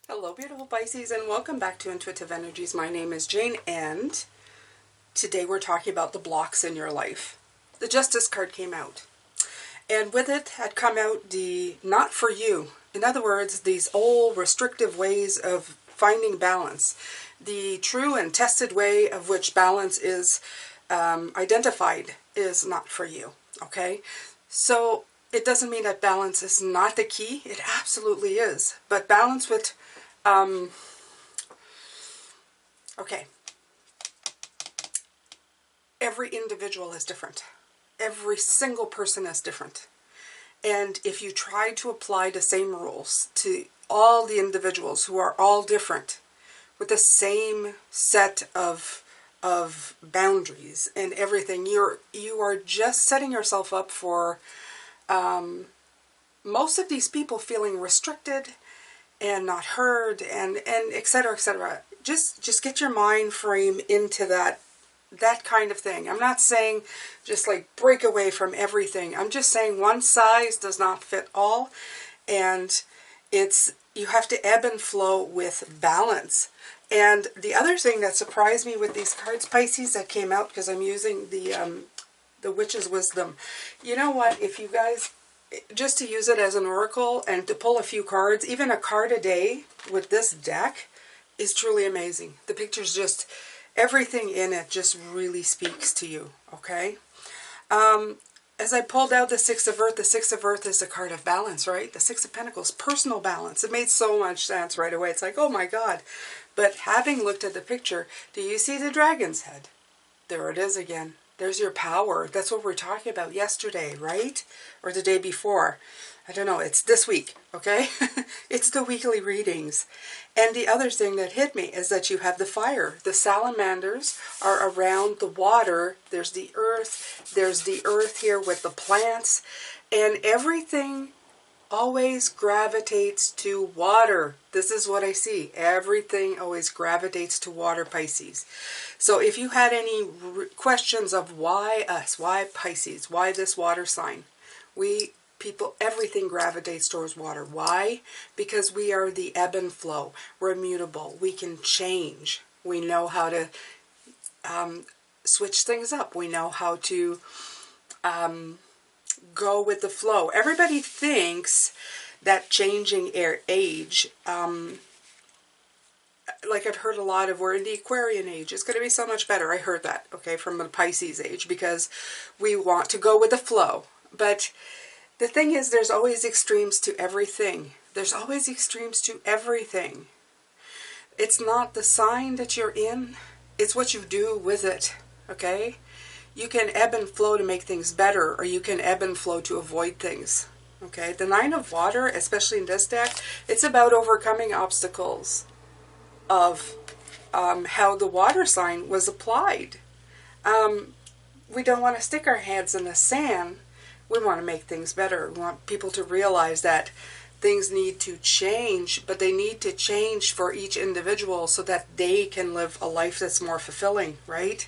Hello beautiful Pisces, and welcome back to Intuitive Energies. My name is Jane, and today we're talking about the blocks in your life. The Justice card came out, and with it had come out the not for you. In other words, these old restrictive ways of finding balance. The true and tested way of which balance is identified is not for you. Okay? So it doesn't mean that balance is not the key. It absolutely is. But balance with okay. Every individual is different. Every single person is different. And if you try to apply the same rules to all the individuals who are all different with the same set of boundaries and everything, you are just setting yourself up for most of these people feeling restricted and not heard, and etc., etc. Just get your mind frame into that kind of thing. I'm not saying just like break away from everything. I'm just saying one size does not fit all, and you have to ebb and flow with balance. And the other thing that surprised me with these cards, Pisces, that came out, because I'm using the Witch's Wisdom. You know what? If you guys, just to use it as an oracle and to pull a few cards, even a card a day with this deck is truly amazing. The pictures just, everything in it just really speaks to you, okay? As I pulled out the Six of Earth is a card of balance, right? The Six of Pentacles, personal balance. It made so much sense right away. It's like, oh my God. But having looked at the picture, do you see the dragon's head? There it is again. There's your power. That's what we were talking about yesterday, right? Or the day before. I don't know. It's this week, okay? It's the weekly readings. And the other thing that hit me is that you have the fire. The salamanders are around the water. There's the earth. There's the earth here with the plants. And everything always gravitates to water. This is what I see. Everything always gravitates to water, Pisces. So if you had any questions of why us, why Pisces, why this water sign, everything gravitates towards water. Why? Because we are the ebb and flow. We're immutable. We can change. We know how to switch things up. We know how to go with the flow. Everybody thinks that changing age, like I've heard a lot of, we're in the Aquarian age, it's going to be so much better. I heard that, okay, from the Pisces age, because we want to go with the flow. But the thing is, there's always extremes to everything. There's always extremes to everything. It's not the sign that you're in, it's what you do with it, okay? You can ebb and flow to make things better, or you can ebb and flow to avoid things. Okay, the Nine of Water, especially in this deck, it's about overcoming obstacles of how the water sign was applied. We don't want to stick our heads in the sand. We want to make things better. We want people to realize that things need to change, but they need to change for each individual so that they can live a life that's more fulfilling, right?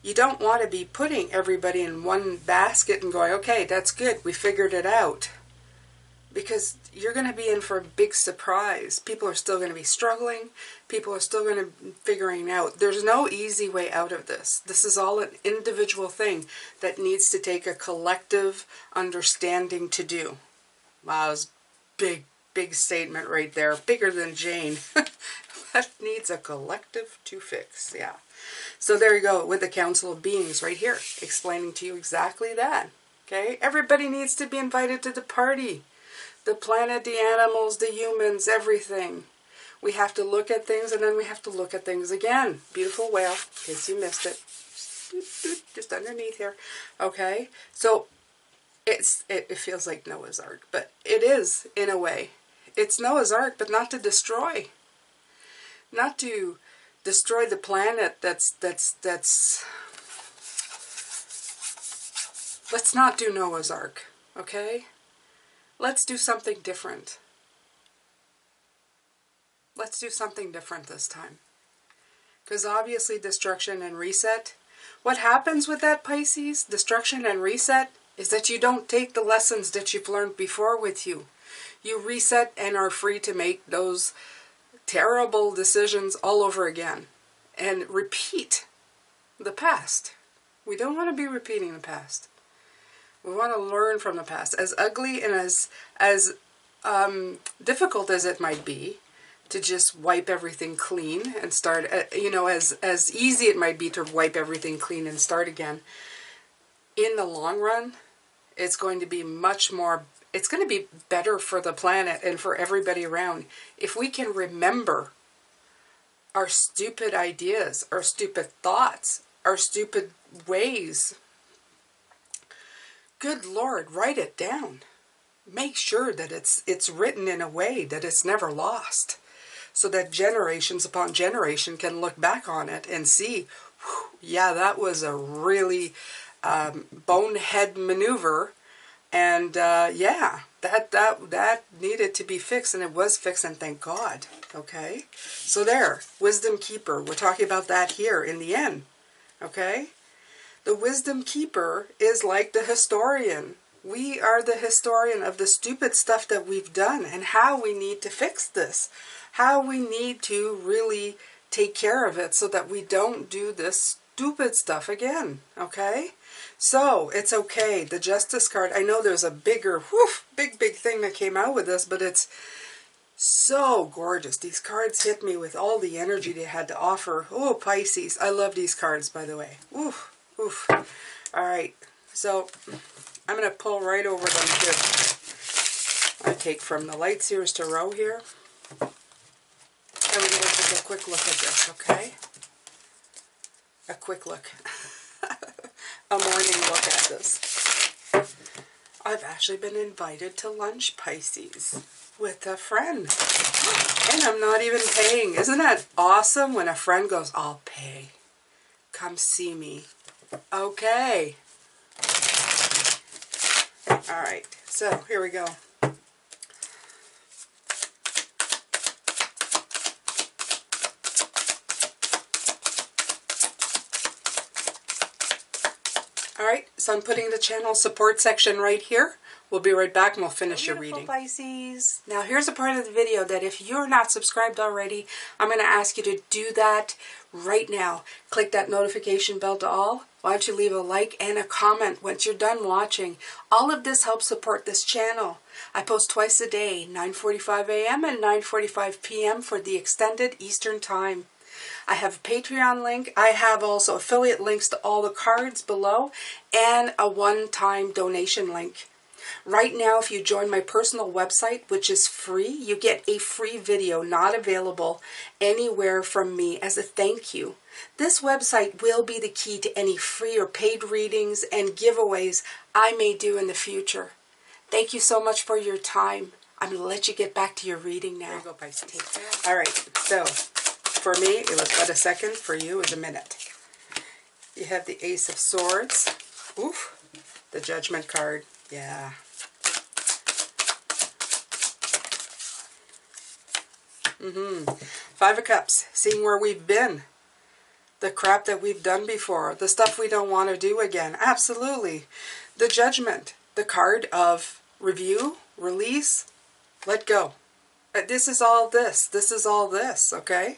You don't want to be putting everybody in one basket and going, okay, that's good, we figured it out. Because you're going to be in for a big surprise. People are still going to be struggling. People are still going to be figuring out. There's no easy way out of this. This is all an individual thing that needs to take a collective understanding to do. Wow, it's big, big statement right there. Bigger than Jane. That needs a collective to fix, yeah. So there you go, with the Council of Beings right here, explaining to you exactly that. Okay, everybody needs to be invited to the party. The planet, the animals, the humans, everything. We have to look at things, and then we have to look at things again. Beautiful whale, in case you missed it. Just underneath here. Okay, so it feels like Noah's Ark, but it is, in a way. It's Noah's Ark, but not to destroy. Not to destroy the planet. Let's not do Noah's Ark, okay? Let's do something different. Let's do something different this time. Because obviously destruction and reset, what happens with that, Pisces, destruction and reset, is that you don't take the lessons that you've learned before with you. You reset and are free to make those terrible decisions all over again and repeat the past. We don't want to be repeating the past. We want to learn from the past. As ugly and as difficult as it might be to just wipe everything clean and start, as easy it might be to wipe everything clean and start again, in the long run, it's going to be it's going to be better for the planet and for everybody around if we can remember our stupid ideas, our stupid thoughts, our stupid ways. Good Lord, write it down. Make sure that it's written in a way that it's never lost, so that generations upon generation can look back on it and see, yeah, that was a really bonehead maneuver, and yeah, that needed to be fixed, and it was fixed, and thank God. Okay, so there, Wisdom Keeper. We're talking about that here in the end. Okay, the Wisdom Keeper is like the historian. We are the historian of the stupid stuff that we've done and how we need to fix this, how we need to really take care of it so that we don't do this stupid stuff again. Okay, so it's okay. The Justice card, I know there's a bigger, big thing that came out with this, but it's so gorgeous. These cards hit me with all the energy they had to offer. Oh, Pisces, I love these cards, by the way. Oof, oof. All right, so I'm going to pull right over them too. I take from the Light Series Tarot here, and we're going to take a quick look at this, okay? A quick look. A morning look at this. I've actually been invited to lunch, Pisces, with a friend. And I'm not even paying. Isn't that awesome when a friend goes, I'll pay. Come see me. Okay. Alright, so here we go. Alright, so I'm putting the channel support section right here. We'll be right back and we'll finish your reading. Pisces. Now here's a part of the video that if you're not subscribed already, I'm going to ask you to do that right now. Click that notification bell to all. Why don't you leave a like and a comment once you're done watching. All of this helps support this channel. I post twice a day, 9:45 a.m. and 9:45 p.m. for the extended Eastern time. I have a Patreon link. I have also affiliate links to all the cards below and a one-time donation link. Right now, if you join my personal website, which is free, you get a free video not available anywhere from me as a thank you. This website will be the key to any free or paid readings and giveaways I may do in the future. Thank you so much for your time. I'm going to let you get back to your reading now. There you go, Pisces. Take care. All right, so for me, it was but a second. For you, it was a minute. You have the Ace of Swords. Oof. The Judgment card. Yeah. Five of Cups. Seeing where we've been. The crap that we've done before. The stuff we don't want to do again. Absolutely. The Judgment. The card of review, release, let go. This is all this. This is all this, okay?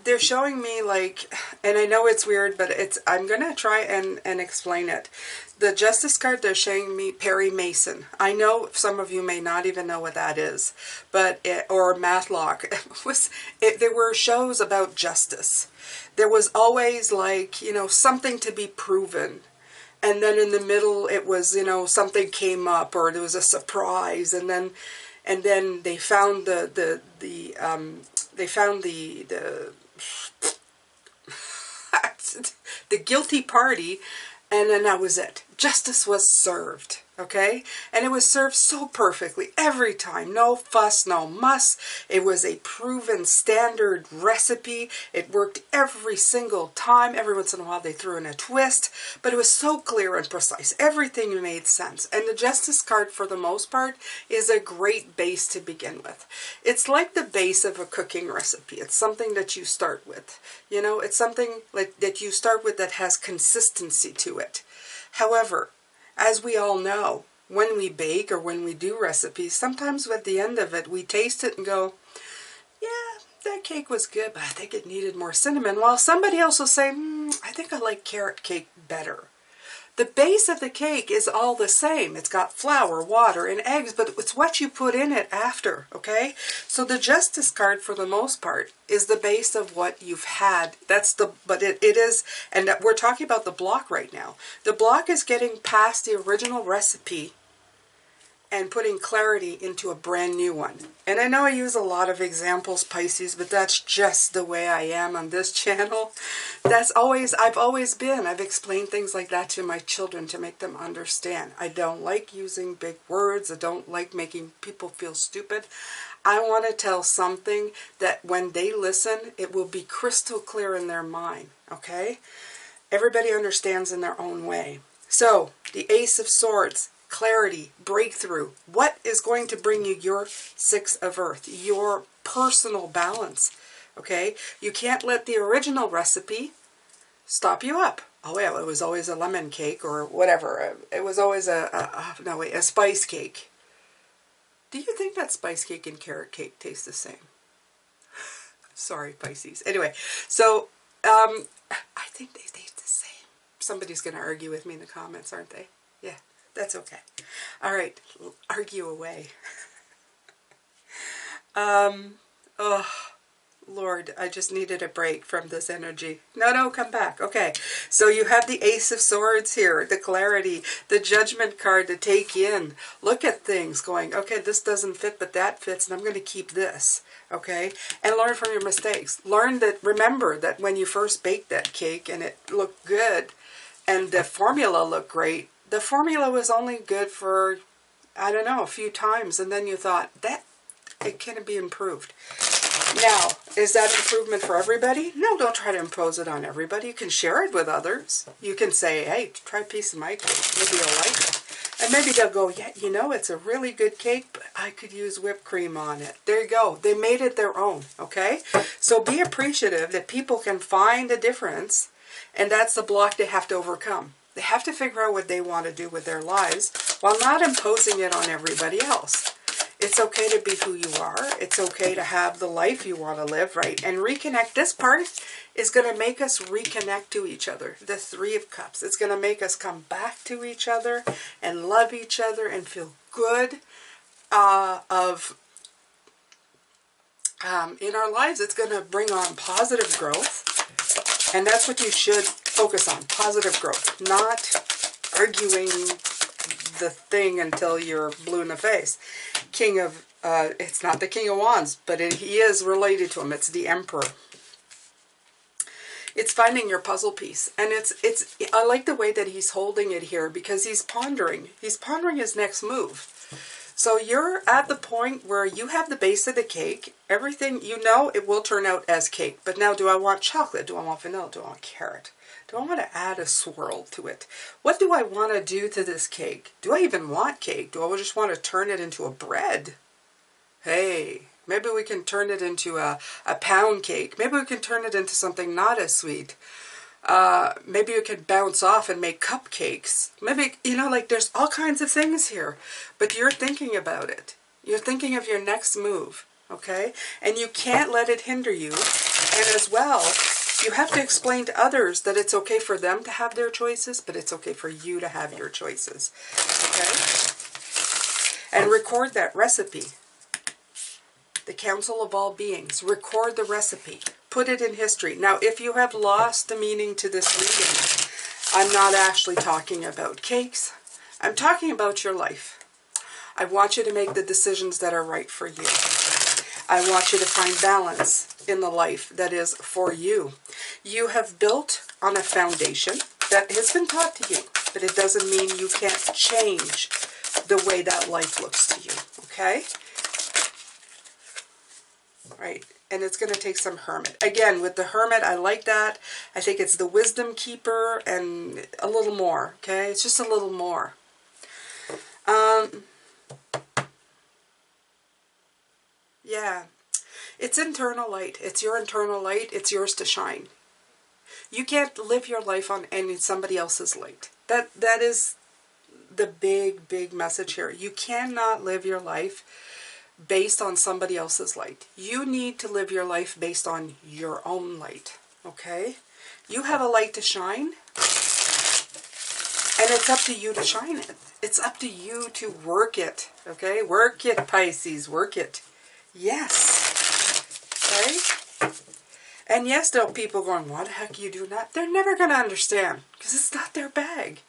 They're showing me like, and I know it's weird, but I'm going to try and explain it. The Justice card, they're showing me Perry Mason. I know some of you may not even know what that is, but or Matlock. There were shows about justice. There was always like, something to be proven. And then in the middle, it was, something came up or there was a surprise. And then and then they found the the guilty party, and then that was it. Justice was served, okay? And it was served so perfectly every time. No fuss, no muss. It was a proven standard recipe. It worked every single time. Every once in a while they threw in a twist, but it was so clear and precise. Everything made sense. And the Justice card, for the most part, is a great base to begin with. It's like the base of a cooking recipe. It's something that you start with. You know, it's something like that you start with that has consistency to it. However, as we all know, when we bake or when we do recipes, sometimes at the end of it, we taste it and go, yeah, that cake was good, but I think it needed more cinnamon. While somebody else will say, I think I like carrot cake better. The base of the cake is all the same. It's got flour, water, and eggs, but it's what you put in it after, okay? So the Justice card, for the most part, is the base of what you've had. But it is, and we're talking about the block right now. The block is getting past the original recipe and putting clarity into a brand new one. And I know I use a lot of examples, Pisces, but that's just the way I am on this channel. I've always been. I've explained things like that to my children to make them understand. I don't like using big words. I don't like making people feel stupid. I want to tell something that when they listen, it will be crystal clear in their mind, okay? Everybody understands in their own way. So, the Ace of Swords, clarity, breakthrough. What is going to bring you your Six of Earth? Your personal balance. Okay? You can't let the original recipe stop you up. Oh, well, it was always a lemon cake or whatever. It was always a spice cake. Do you think that spice cake and carrot cake taste the same? Sorry, Pisces. Anyway, so I think they taste the same. Somebody's going to argue with me in the comments, aren't they? Yeah. That's okay. All right, argue away. Oh, Lord, I just needed a break from this energy. No, come back. Okay, so you have the Ace of Swords here, the clarity, the Judgment card to take in. Look at things going, okay, this doesn't fit, but that fits, and I'm going to keep this, okay? And learn from your mistakes. Remember that when you first baked that cake and it looked good and the formula looked great, the formula was only good for, I don't know, a few times. And then you thought, it can be improved. Now, is that improvement for everybody? No, don't try to impose it on everybody. You can share it with others. You can say, hey, try a piece of my cake. Maybe you'll like it. And maybe they'll go, yeah, you know, it's a really good cake, but I could use whipped cream on it. There you go. They made it their own, okay? So be appreciative that people can find a difference, and that's the block they have to overcome. They have to figure out what they want to do with their lives while not imposing it on everybody else. It's okay to be who you are. It's okay to have the life you want to live, right? And reconnect. This part is going to make us reconnect to each other. The Three of Cups. It's going to make us come back to each other and love each other and feel good in our lives. It's going to bring on positive growth. And that's what you should focus on, positive growth, not arguing the thing until you're blue in the face. It's not the King of Wands, but he is related to him. It's the Emperor. It's finding your puzzle piece. And I like the way that he's holding it here because he's pondering. He's pondering his next move. So you're at the point where you have the base of the cake. Everything, you know, it will turn out as cake. But now, do I want chocolate? Do I want vanilla? Do I want carrot? Do I want to add a swirl to it? What do I want to do to this cake? Do I even want cake? Do I just want to turn it into a bread? Hey, maybe we can turn it into a pound cake. Maybe we can turn it into something not as sweet. Maybe you could bounce off and make cupcakes. Maybe, you know, like there's all kinds of things here. But you're thinking about it. You're thinking of your next move, okay? And you can't let it hinder you. And as well, you have to explain to others that it's okay for them to have their choices, but it's okay for you to have your choices, okay? And record that recipe. The Council of All Beings. Record the recipe. Put it in history. Now, if you have lost the meaning to this reading, I'm not actually talking about cakes. I'm talking about your life. I want you to make the decisions that are right for you. I want you to find balance in the life that is for you. You have built on a foundation that has been taught to you, but it doesn't mean you can't change the way that life looks to you, okay? Right, and it's going to take some hermit. Again, with the hermit, I like that. I think it's the wisdom keeper and a little more, okay? It's just a little more. Yeah, it's internal light. It's your internal light. It's yours to shine. You can't live your life on somebody else's light. That is the big message here. You cannot live your life based on somebody else's light. You need to live your life based on your own light, okay? You have a light to shine, and it's up to you to shine it. It's up to you to work it, okay? Work it, Pisces, work it. Yes, okay? And yes, there are people going, what the heck you do not? They're never going to understand, because it's not their bag,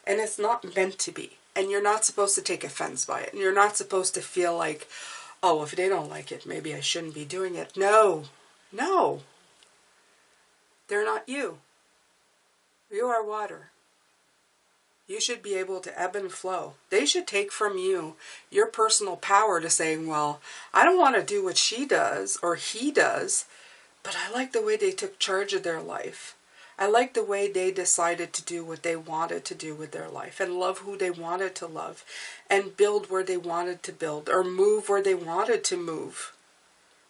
and it's not meant to be. And you're not supposed to take offense by it, and you're not supposed to feel like, oh, if they don't like it, maybe I shouldn't be doing it. No, no. They're not you. You are water. You should be able to ebb and flow. They should take from you your personal power to saying, well, I don't want to do what she does or he does, but I like the way they took charge of their life. I like the way they decided to do what they wanted to do with their life and love who they wanted to love and build where they wanted to build or move where they wanted to move.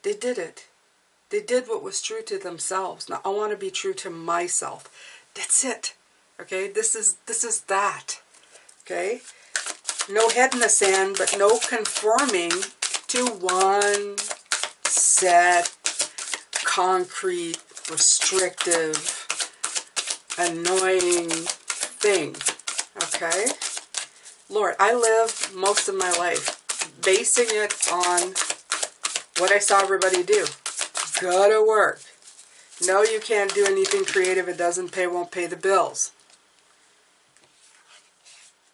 They did it. They did what was true to themselves. Now I want to be true to myself. That's it. Okay? This is that. Okay? No head in the sand, but no conforming to one set, concrete, restrictive, annoying thing, okay? Lord, I live most of my life basing it on what I saw everybody do. Go to work. No, you can't do anything creative. It doesn't pay, won't pay the bills.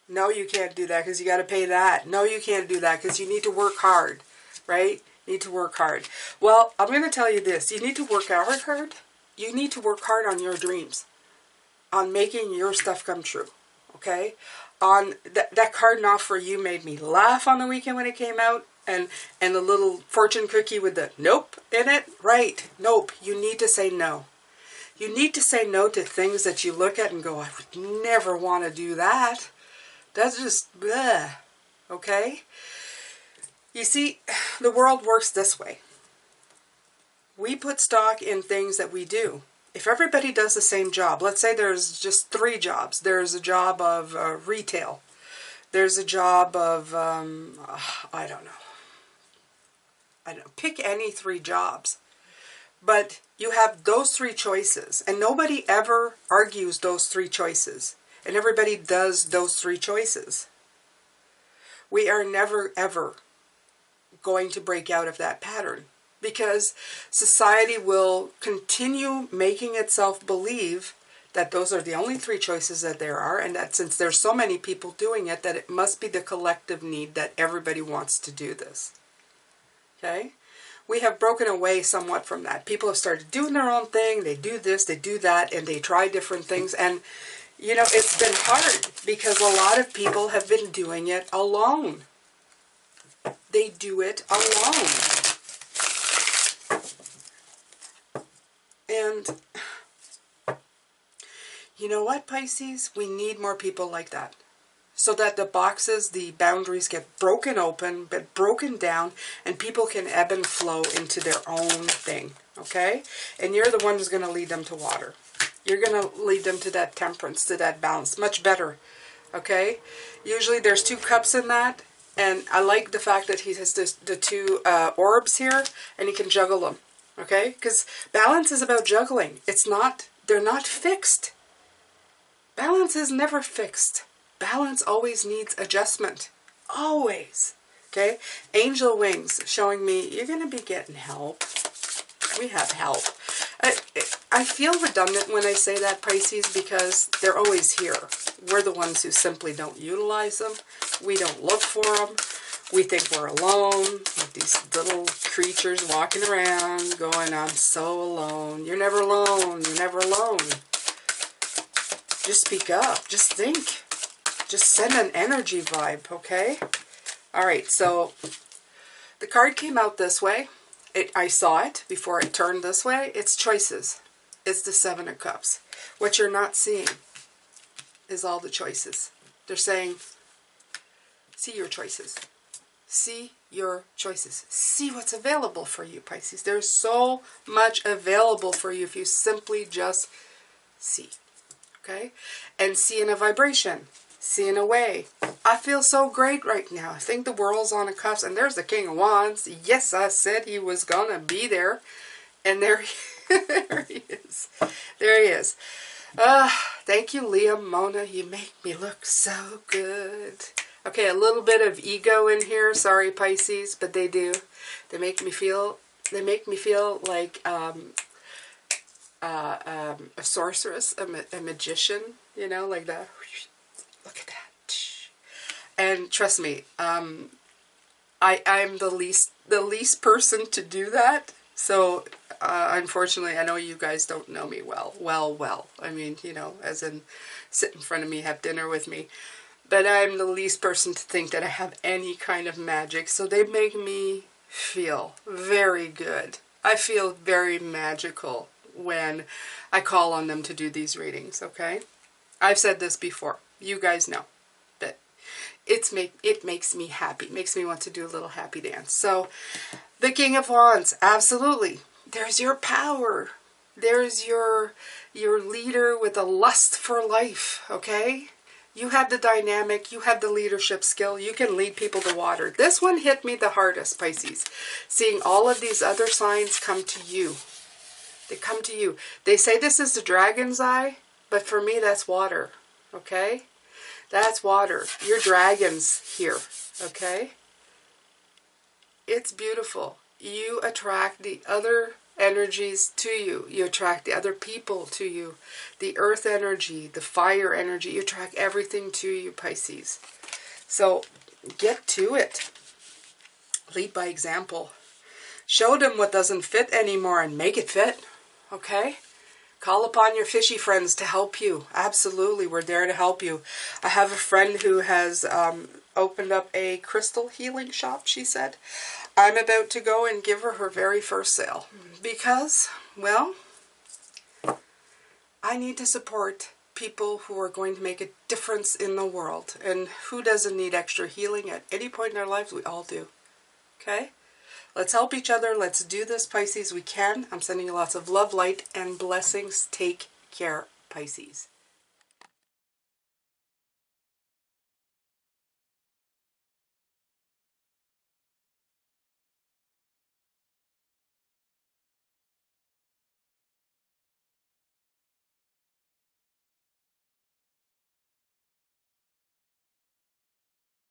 No, you can't do that because you got to pay that. No, you can't do that because you need to work hard, right? You need to work hard. Well, I'm going to tell you this. You need to work hard. You need to work hard on your dreams. On making your stuff come true, okay? On that card not for you made me laugh on the weekend when it came out, and the little fortune cookie with the nope in it, right? Nope. You need to say no. You need to say no to things that you look at and go, I would never want to do that. That's just bleh, okay? You see, the world works this way. We put stock in things that we do. If everybody does the same job, let's say there's just 3 jobs. There's a job of retail. There's a job of, I don't know. Pick any 3 jobs. But you have those 3 choices. And nobody ever argues those 3 choices. And everybody does those 3 choices. We are never, ever going to break out of that pattern. Because society will continue making itself believe that those are the only 3 choices that there are, and that since there's so many people doing it, that it must be the collective need that everybody wants to do this. Okay? We have broken away somewhat from that. People have started doing their own thing, they do this, they do that, and they try different things, and you know, it's been hard because a lot of people have been doing it alone. They do it alone. And you know what, Pisces? We need more people like that. So that the boxes, the boundaries get broken open, but broken down, and people can ebb and flow into their own thing. Okay? And you're the one who's going to lead them to water. You're going to lead them to that temperance, to that balance. Much better. Okay? Usually there's 2 cups in that. And I like the fact that he has the 2 orbs here, and he can juggle them. Okay? Because balance is about juggling. It's not, they're not fixed. Balance is never fixed. Balance always needs adjustment. Always. Okay? Angel wings showing me you're going to be getting help. We have help. I feel redundant when I say that, Pisces, because they're always here. We're the ones who simply don't utilize them. We don't look for them. We think we're alone, with these little creatures walking around going, I'm so alone. You're never alone. You're never alone. Just speak up. Just think. Just send an energy vibe, okay? All right, so the card came out this way. I saw it before it turned this way. It's choices. It's the Seven of Cups. What you're not seeing is all the choices. They're saying, see your choices. See your choices. See what's available for you, Pisces. There's so much available for you if you simply just see. Okay? And see in a vibration. See in a way. I feel so great right now. I think the world's on a cusp. And there's the King of Wands. Yes, I said he was going to be there. And there he is. There he is. Thank you, Liam, Mona. You make me look so good. Okay, a little bit of ego in here. Sorry, Pisces, but they do. They make me feel like a sorceress, a magician, you know, like that. Look at that. And trust me, I'm the least person to do that. So, unfortunately, I know you guys don't know me well. I mean, you know, as in sit in front of me, have dinner with me. But I'm the least person to think that I have any kind of magic. So they make me feel very good. I feel very magical when I call on them to do these readings, okay? I've said this before. You guys know. But it makes me happy. It makes me want to do a little happy dance. So, the King of Wands, absolutely. There's your power. There's your leader with a lust for life, okay? You have the dynamic, you have the leadership skill, you can lead people to water. This one hit me the hardest, Pisces. Seeing all of these other signs come to you. They come to you. They say this is the dragon's eye, but for me that's water, okay? That's water. Your dragon's here, okay? It's beautiful. You attract the other energies to you. You attract the other people to you. The earth energy, the fire energy. You attract everything to you, Pisces. So get to it. Lead by example. Show them what doesn't fit anymore and make it fit. Okay? Call upon your fishy friends to help you. Absolutely, we're there to help you. I have a friend who has opened up a crystal healing shop, she said. I'm about to go and give her very first sale because, well, I need to support people who are going to make a difference in the world. And who doesn't need extra healing at any point in our lives? We all do. Okay? Let's help each other. Let's do this, Pisces. We can. I'm sending you lots of love, light, and blessings. Take care, Pisces.